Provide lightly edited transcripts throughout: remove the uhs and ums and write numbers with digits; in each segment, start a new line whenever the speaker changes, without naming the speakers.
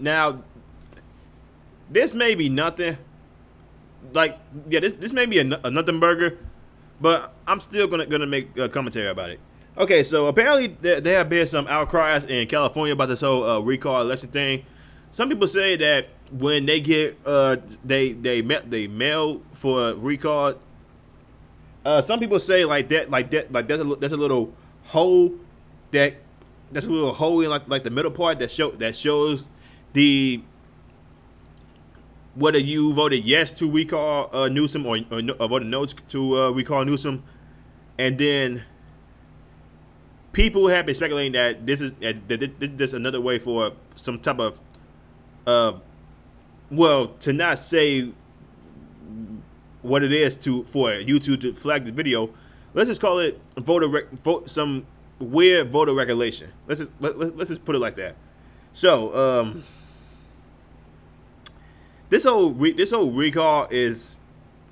Now, this may be nothing. Like, yeah, this may be a nothing burger, but I'm still gonna make a commentary about it. Okay, so apparently there have been some outcries in California about this whole recall election thing. Some people say that when they get they mail for a recall. Some people say like there's a little hole that there's a little hole in like the middle part that shows the whether you voted yes to recall Newsom or voted no to recall Newsom, and then people have been speculating that this is just another way for some type of well, to not say what it is for YouTube to flag the video. Let's just call it some weird voter regulation. Let's just put it like that. So this whole recall is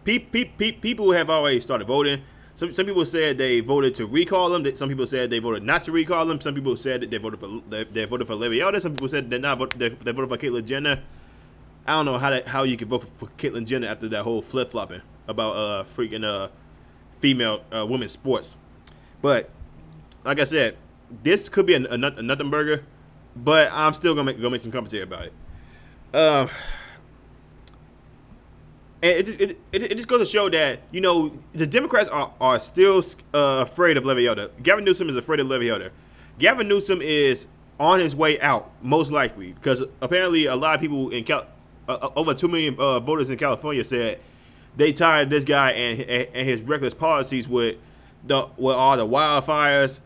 people have already started voting. Some people said they voted to recall them. Some people said they voted not to recall them. Some people said that they voted for Larry Elder. Some people said they voted for Caitlyn Jenner. I don't know how you can vote for Caitlyn Jenner after that whole flip flopping about freaking female women's sports. But like I said, this could be a nothing burger, but I'm still gonna make some commentary about it. And it just goes to show that, you know, the Democrats are still afraid of Larry Elder. Gavin Newsom is afraid of Larry Elder. Gavin Newsom is on his way out, most likely, because apparently a lot of people in over 2 million voters in California said they tired of this guy and his reckless policies with all the wildfires,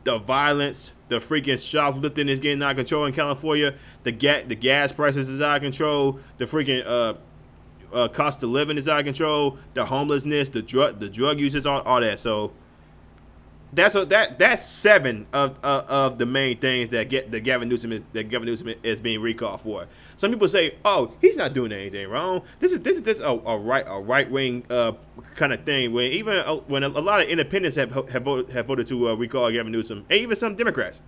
the violence, the freaking shoplifting is getting out of control in California. The gas prices is out of control. The freaking cost of living is out of control. The homelessness, the drug use, all that. So that's 7 of the main things that Gavin Newsom is being recalled for. Some people say, "Oh, he's not doing anything wrong. This is a right wing kind of thing." When a lot of independents have voted to recall Gavin Newsom, and even some Democrats,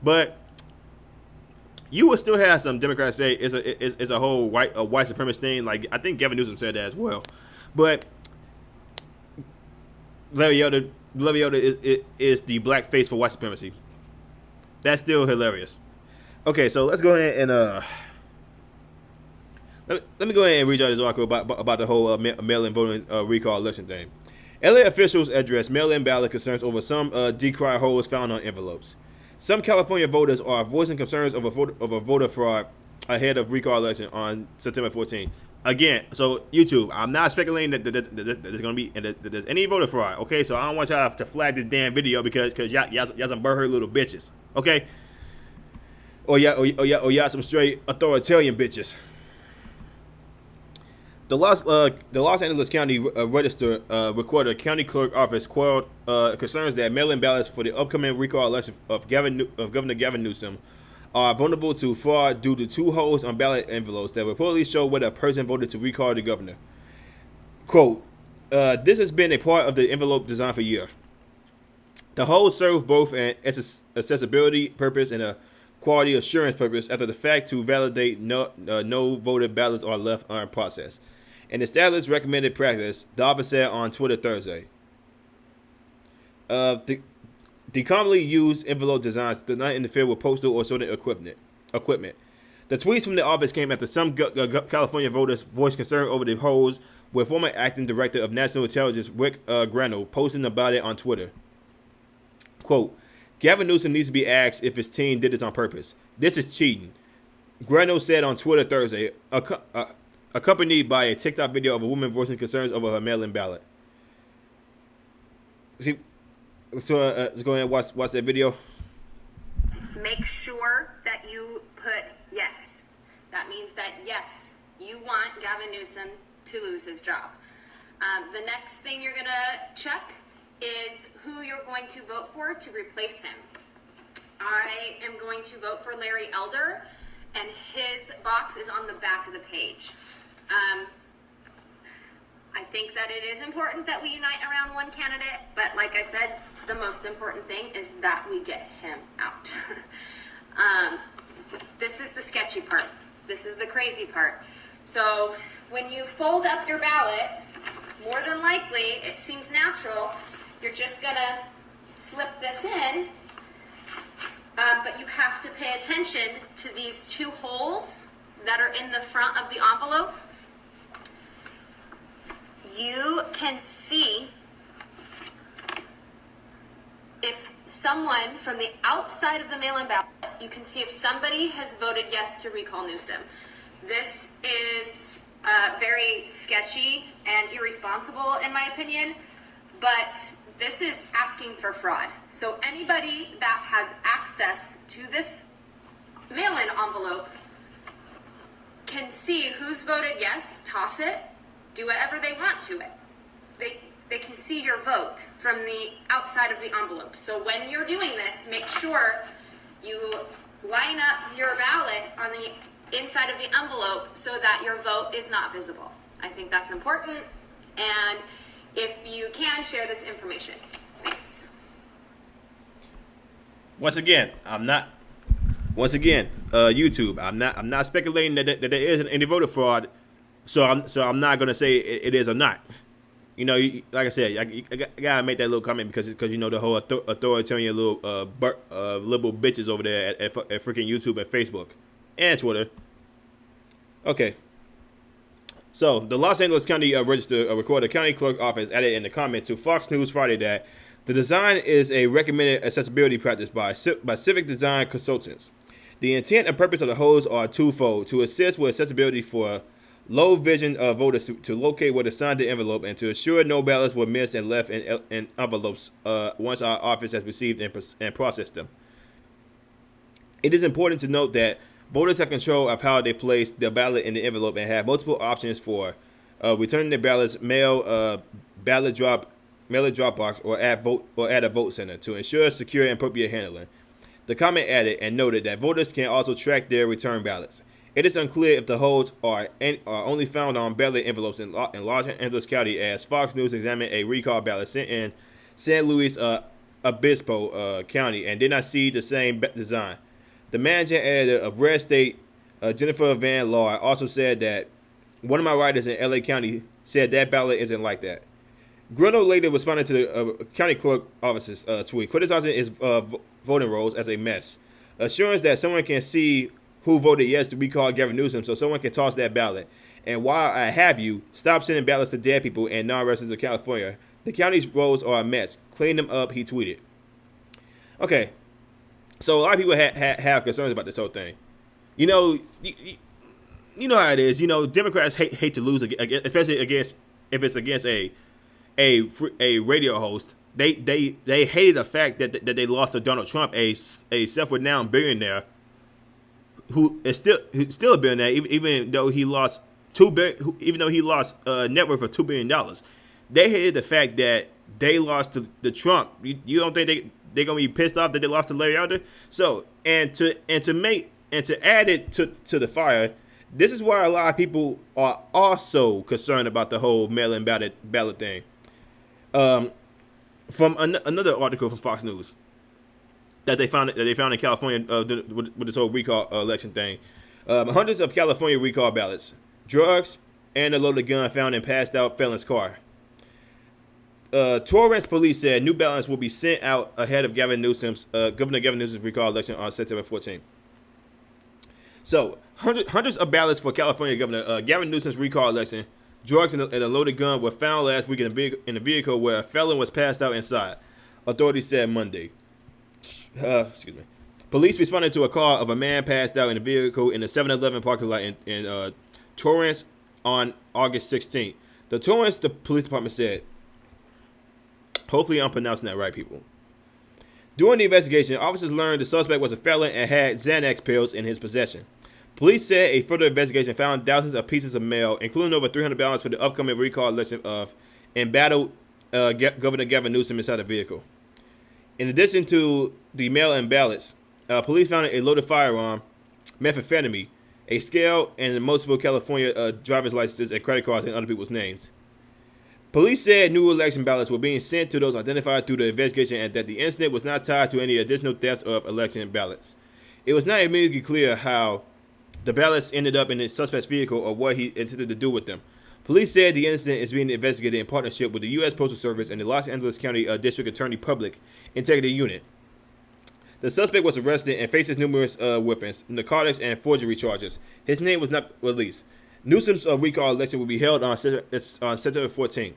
but you will still have some Democrats say it's a whole white supremacist thing. Like, I think Gavin Newsom said that as well, but Larry Elder is the black face for white supremacy. That's still hilarious. Okay, so let's go ahead and let me go ahead and read out this article about the whole mail-in voting recall election thing. LA officials address mail-in ballot concerns over some decry holes found on envelopes. Some California voters are voicing concerns over voter fraud ahead of recall election on September 14th. Again, so YouTube, I'm not speculating that there's going to be that there's any voter fraud. Okay, so I don't want y'all to flag this damn video because y'all some butthurt little bitches. Okay, or y'all some straight authoritarian bitches. The Los Angeles County Register Recorder County Clerk Office quelled concerns that mail-in ballots for the upcoming recall election of Governor Gavin Newsom are vulnerable to fraud due to 2 holes on ballot envelopes that reportedly show whether a person voted to recall the governor. Quote, this has been a part of the envelope design for years. The holes serve both an accessibility purpose and a quality assurance purpose after the fact to validate no voted ballots are left unprocessed. An established recommended practice, the office said on Twitter Thursday. The commonly used envelope designs do not interfere with postal or sorting equipment. The tweets from the office came after some California voters voiced concern over the holes, with former acting director of National Intelligence Rick Granell posting about it on Twitter. Quote, Gavin Newsom needs to be asked if his team did this on purpose. This is cheating, Granell said on Twitter Thursday, accompanied by a TikTok video of a woman voicing concerns over her mail-in ballot. See, so let's go ahead and watch that video.
Make sure that you put yes. That means that yes, you want Gavin Newsom to lose his job. The next thing you're gonna check is who you're going to vote for to replace him. I am going to vote for Larry Elder, and his box is on the back of the page. I think that it is important that we unite around one candidate, but like I said, the most important thing is that we get him out. This is the sketchy sketchy part. This is the crazy part. So when you fold up your ballot, more than likely, it seems natural, you're just gonna slip this in, but you have to pay attention to these two holes that are in the front of the envelope. You can see if someone from the outside of the mail-in ballot, you can see if somebody has voted yes to recall Newsom. This is very sketchy and irresponsible in my opinion, but this is asking for fraud. So anybody that has access to this mail-in envelope can see who's voted yes, toss it, do whatever they want to it. They can see your vote from the outside of the envelope. So when you're doing this, make sure you line up your ballot on the inside of the envelope so that your vote is not visible. I think that's important, and if you can, share this information. Thanks.
YouTube, I'm not speculating that there isn't any voter fraud, so I'm not gonna say it is or not. You know, like I said, I gotta make that little comment because you know the whole authoritarian little liberal bitches over there at freaking YouTube and Facebook and Twitter. Okay. So the Los Angeles County Register Recorder County Clerk Office added in the comment to Fox News Friday that the design is a recommended accessibility practice by civic design consultants. The intent and purpose of the holes are twofold: to assist with accessibility for low vision voters to locate where to sign the envelope, and to ensure no ballots were missed and left in envelopes once our office has received and processed them. It is important to note that voters have control of how they place their ballot in the envelope and have multiple options for returning their ballots, mail drop box, or at a vote center to ensure secure and appropriate handling. The comment added and noted that voters can also track their return ballots. It is unclear if the holes are only found on ballot envelopes in Los Angeles County, as Fox News examined a recall ballot sent in San Luis Obispo County and did not see the same design. The managing editor of Red State, Jennifer Van Laar, also said that one of my writers in LA County said that ballot isn't like that. Grunow later responded to the county clerk office's tweet, criticizing his voting rolls as a mess, assuring that someone can see who voted yes to recall Gavin Newsom so someone can toss that ballot. And while I have you, stop sending ballots to dead people and non-residents of California. The county's rolls are a mess. Clean them up, he tweeted. Okay, so a lot of people have concerns about this whole thing. You know, you know how it is. You know, Democrats hate to lose, especially if it's against a radio host. They hated the fact that they lost to Donald Trump, a self-renowned billionaire who is still a billionaire, even though he lost net worth of $2 billion. They hated the fact that they lost to Trump. You don't think they're gonna be pissed off that they lost to Larry Elder? So and to add it to the fire, this is why a lot of people are also concerned about the whole mail-in ballot thing. From another article from Fox News that they found in California with this whole recall election thing. Hundreds of California recall ballots, drugs, and a loaded gun found in passed out felon's car. Torrance police said new ballots will be sent out ahead of Governor Gavin Newsom's recall election on September 14th. So hundreds of ballots for California Governor Gavin Newsom's recall election. Drugs and a loaded gun were found last week in a vehicle where a felon was passed out inside, authorities said Monday. Excuse me. Police responded to a call of a man passed out in a vehicle in the 7-Eleven parking lot in Torrance on August 16th. The police department said, hopefully I'm pronouncing that right, people. During the investigation, officers learned the suspect was a felon and had Xanax pills in his possession. Police said a further investigation found thousands of pieces of mail, including over 300 ballots for the upcoming recall election of embattled Governor Gavin Newsom inside the vehicle. In addition to the mail-in ballots, police found a loaded firearm, methamphetamine, a scale, and multiple California driver's licenses and credit cards in other people's names. Police said new election ballots were being sent to those identified through the investigation and that the incident was not tied to any additional thefts of election ballots. It was not immediately clear how the ballots ended up in the suspect's vehicle or what he intended to do with them. Police said the incident is being investigated in partnership with the U.S. Postal Service and the Los Angeles County District Attorney Public Integrity Unit. The suspect was arrested and faces numerous weapons, narcotics, and forgery charges. His name was not released. Newsom's recall election will be held on September 14.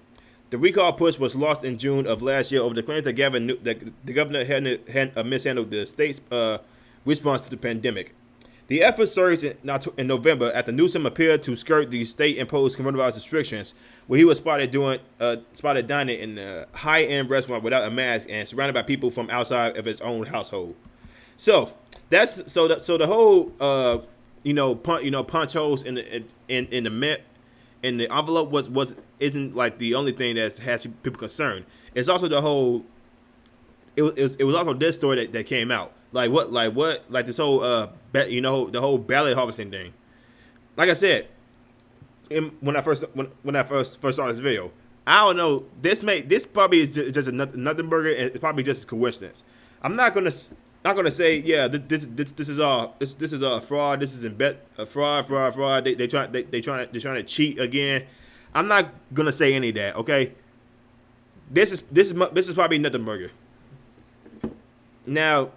The recall push was lost in June of last year over the claims that the governor had mishandled the state's response to the pandemic. The effort surged in November after Newsom appeared to skirt the state-imposed coronavirus restrictions, where he was spotted dining in a high-end restaurant without a mask and surrounded by people from outside of his own household. So the whole punch holes in the envelope isn't like the only thing that has people concerned. It's also the whole. It was also this story that came out. Like this whole the whole ballot harvesting thing. Like I said, when I first saw this video, I don't know. This probably is just a nothing burger, and it's probably just a coincidence. I'm not gonna say this is all fraud. This is a fraud. They trying to cheat again. I'm not gonna say any of that. Okay. This is probably nothing burger. Now,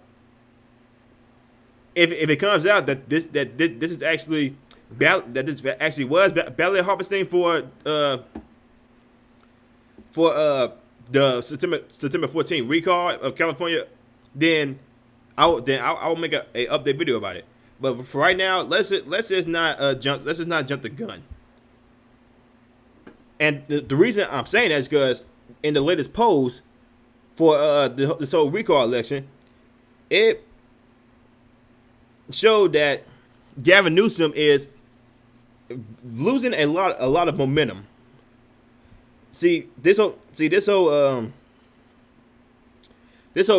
if it comes out that this is actually was ballot harvesting for the September 14 recall of California, then I'll make a update video about it. But for right now, let's just not jump the gun. And the reason I'm saying that is because in the latest polls for this whole recall election, it showed that Gavin Newsom is losing a lot of momentum. This whole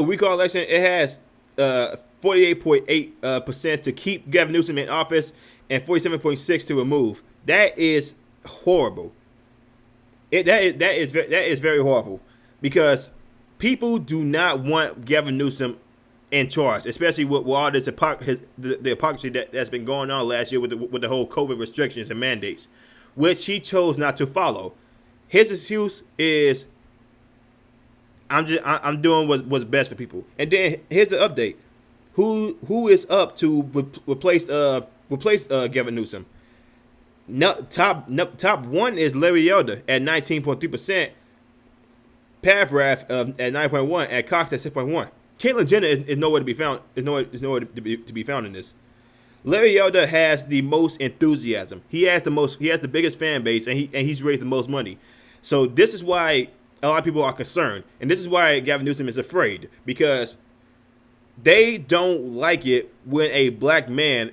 recall election, it has 48.8% to keep Gavin Newsom in office and 47.6% to remove. That is horrible. That is very horrible, because people do not want Gavin Newsom in charge, especially with all this the hypocrisy that's been going on last year with the whole COVID restrictions and mandates, which he chose not to follow. His excuse is, I'm doing what's best for people. And then here's the update: who is up to replace Gavin Newsom? Top one is Larry Elder at 19.3%, Pathrath at 9.1%, and Cox at 6.1%. Caitlyn Jenner is nowhere to be found. Is nowhere to be found in this. Larry Elder has the most enthusiasm. He has the biggest fan base, and he's raised the most money. So this is why a lot of people are concerned, and this is why Gavin Newsom is afraid, because they don't like it when a black man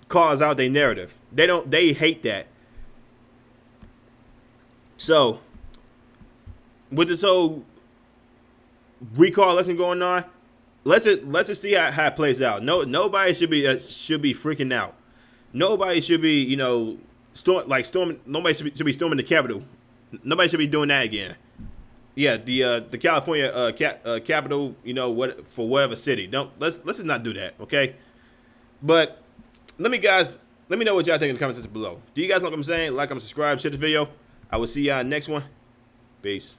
calls out their narrative. They hate that. So with this whole recall election going on, let's just see how it plays out. Nobody should be freaking out. Nobody should be storming. Nobody should be storming the Capitol. Nobody should be doing that again. Yeah, the California Capitol. For whatever city. Let's just not do that. Okay. But let me know what y'all think in the comments section below. Do you guys know what I'm saying? Like, comment, subscribe, share this video. I will see y'all next one. Peace.